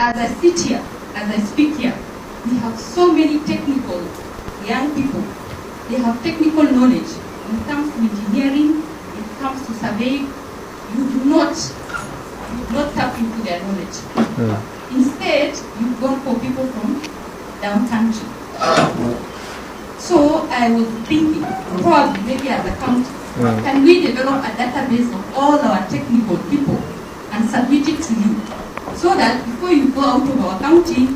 as I sit here, as I speak here, we have so many technical young people. They have technical knowledge. When it comes to engineering, when it comes to surveying, you do not tap into their knowledge. Instead, you've gone for people from down country. So I was thinking, probably maybe as a county, can we develop a database of all our technical people and submit it to you, so that before you go out of our county,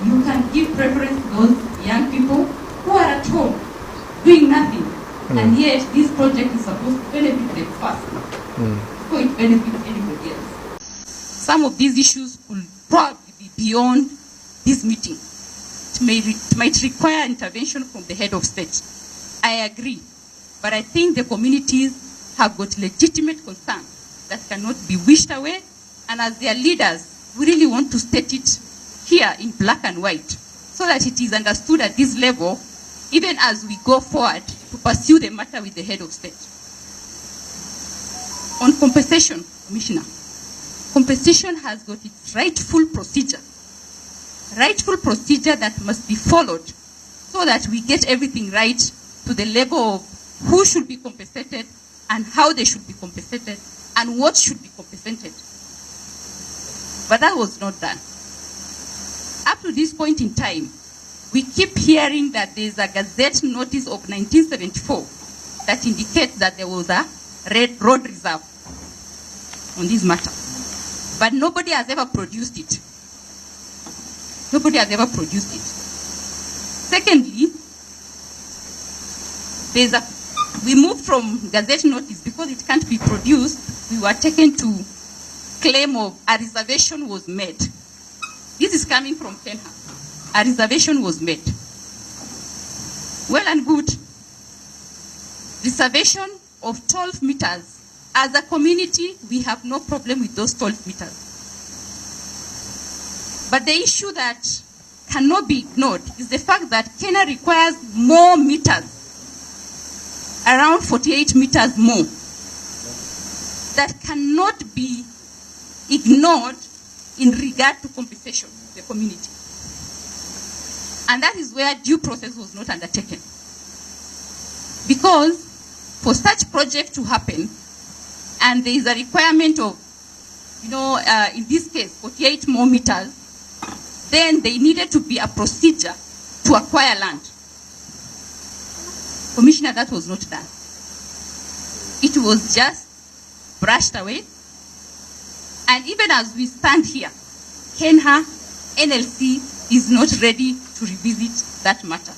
you can give preference to those young people who are at home doing nothing, and yet this project is supposed to benefit them first before it benefits anybody else. Some of these issues will probably be beyond this meeting. It might require intervention from the head of state. I agree, but I think the communities have got legitimate concerns that cannot be wished away, and as their leaders, we really want to state it here in black and white, so that it is understood at this level, even as we go forward to pursue the matter with the head of state. On compensation, Commissioner, compensation has got its rightful procedure that must be followed, so that we get everything right to the level of who should be compensated and how they should be compensated and what should be compensated. But that was not done. Up to this point in time, we keep hearing that there is a Gazette notice of 1974 that indicates that there was a road reserve on this matter. But nobody has ever produced it. Nobody has ever produced it. Secondly, we moved from Gazette notice because it can't be produced. We were taken to claim of a reservation was made. This is coming from Kenya. A reservation was made. Well and good. Reservation of 12 meters. As a community, we have no problem with those 12 meters. But the issue that cannot be ignored is the fact that Kenya requires more meters, around 48 meters more, that cannot be ignored in regard to compensation to the community. And that is where due process was not undertaken. Because for such project to happen, and there is a requirement of, in this case, 48 more meters, then there needed to be a procedure to acquire land. Commissioner, that was not done. It was just brushed away. And even as we stand here, Kenya, NLC is not ready to revisit that matter.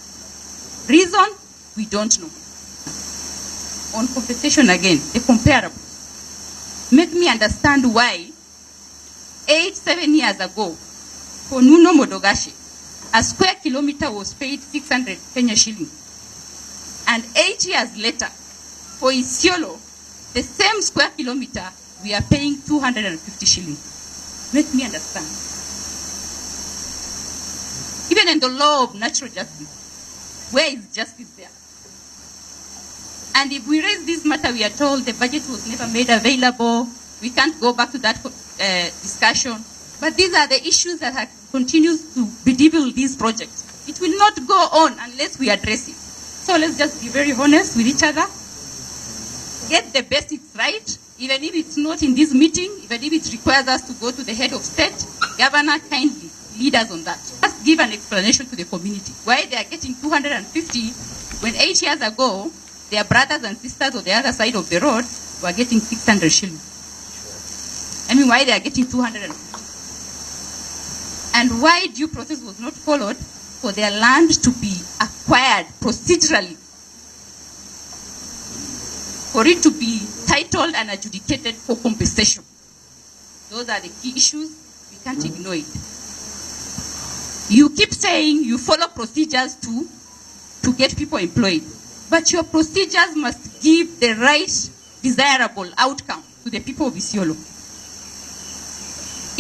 Reason, we don't know. On compensation again, the comparable. Make me understand why 7 years ago, for Nuno Modogashe, a square kilometer was paid 600 Kenya shillings. And 8 years later, for Isiolo, the same square kilometer, we are paying 250 shillings. Make me understand. Even in the law of natural justice, where is justice there? And if we raise this matter, we are told the budget was never made available. We can't go back to that discussion. But these are the issues that continues to bedevil this project. It will not go on unless we address it. So let's just be very honest with each other. Get the basics right, even if it's not in this meeting, even if it requires us to go to the head of state. Governor, kindly lead us on that. Just give an explanation to the community why they are getting 250 when 8 years ago their brothers and sisters on the other side of the road were getting 600 shillings. I mean, why they are getting 250? And why due process was not followed for their land to be acquired procedurally, for it to be titled and adjudicated for compensation. Those are the key issues. We can't ignore it. You keep saying you follow procedures to get people employed, but your procedures must give the right, desirable outcome to the people of Isiolo.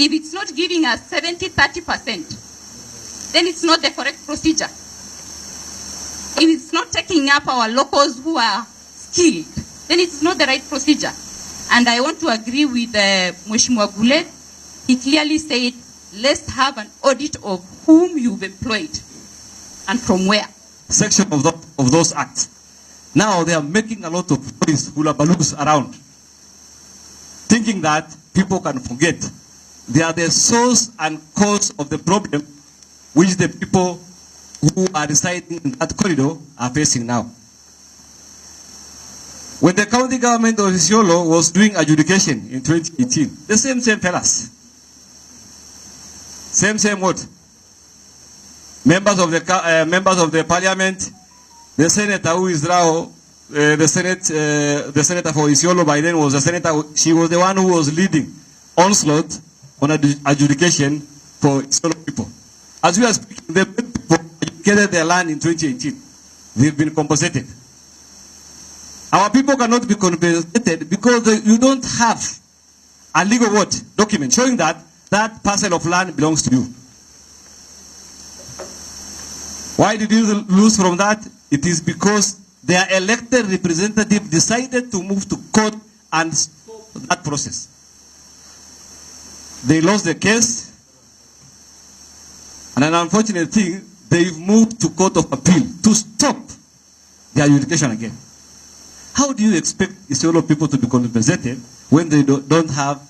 If it's not giving us 70-30%, then it's not the correct procedure. If it's not taking up our locals who are skilled, then it's not the right procedure. And I want to agree with Mheshimiwa Gule. He clearly said let's have an audit of whom you've employed and from where. Section of those acts. Now they are making a lot of noise, hula-baloos around, thinking that people can forget. They are the source and cause of the problem which the people who are residing in that corridor are facing now. When the county government of Isiolo was doing adjudication in 2018, the same fellas. Same what? Members of the parliament, the senator who is now the senator for Isiolo by then was a senator. She was the one who was leading onslaught on adjudication for Isiolo people. As we are speaking, the people adjudicated their land in 2018. They've been compensated. Our people cannot be compensated because you don't have a legal what? Document showing that that parcel of land belongs to you. Why did you lose from that? It is because their elected representative decided to move to court and stop that process. They lost the case, and an unfortunate thing, they've moved to court of appeal to stop the adjudication again. How do you expect Isiolo people to be compensated when they don't have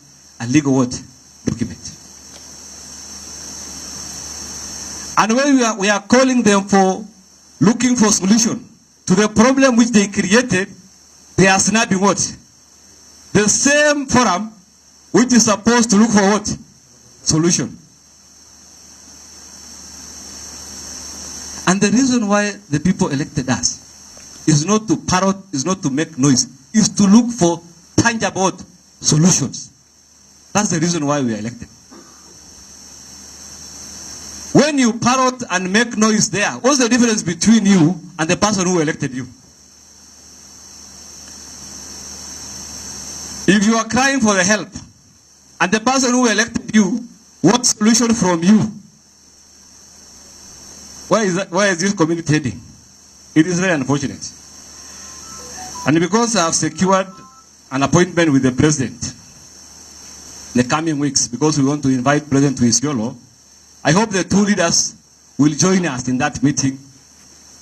a legal what? Document? And when we are calling them for looking for solution to the problem which they created, they are snapping what? The same forum which is supposed to look for what? Solution. And the reason why the people elected us is not to parrot, is not to make noise, is to look for tangible solutions. That's the reason why we are elected. When you parrot and make noise there, what's the difference between you and the person who elected you? If you are crying for the help, and the person who elected you wants solution from you, where is this community heading? It is very unfortunate. And because I have secured an appointment with the president in the coming weeks, because we want to invite President to Isiolo, I hope the two leaders will join us in that meeting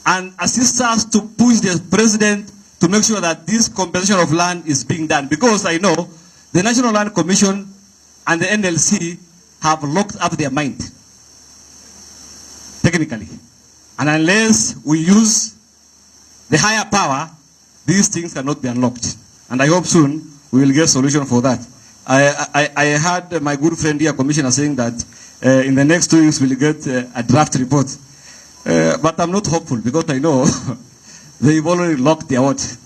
and assist us to push the president to make sure that this compensation of land is being done. Because I know the National Land Commission and the NLC have locked up their mind, technically. And unless we use the higher power, these things cannot be unlocked. And I hope soon we will get a solution for that. I heard my good friend here, Commissioner, saying that in the next 2 weeks we'll get a draft report. But I'm not hopeful because I know they've already locked their what?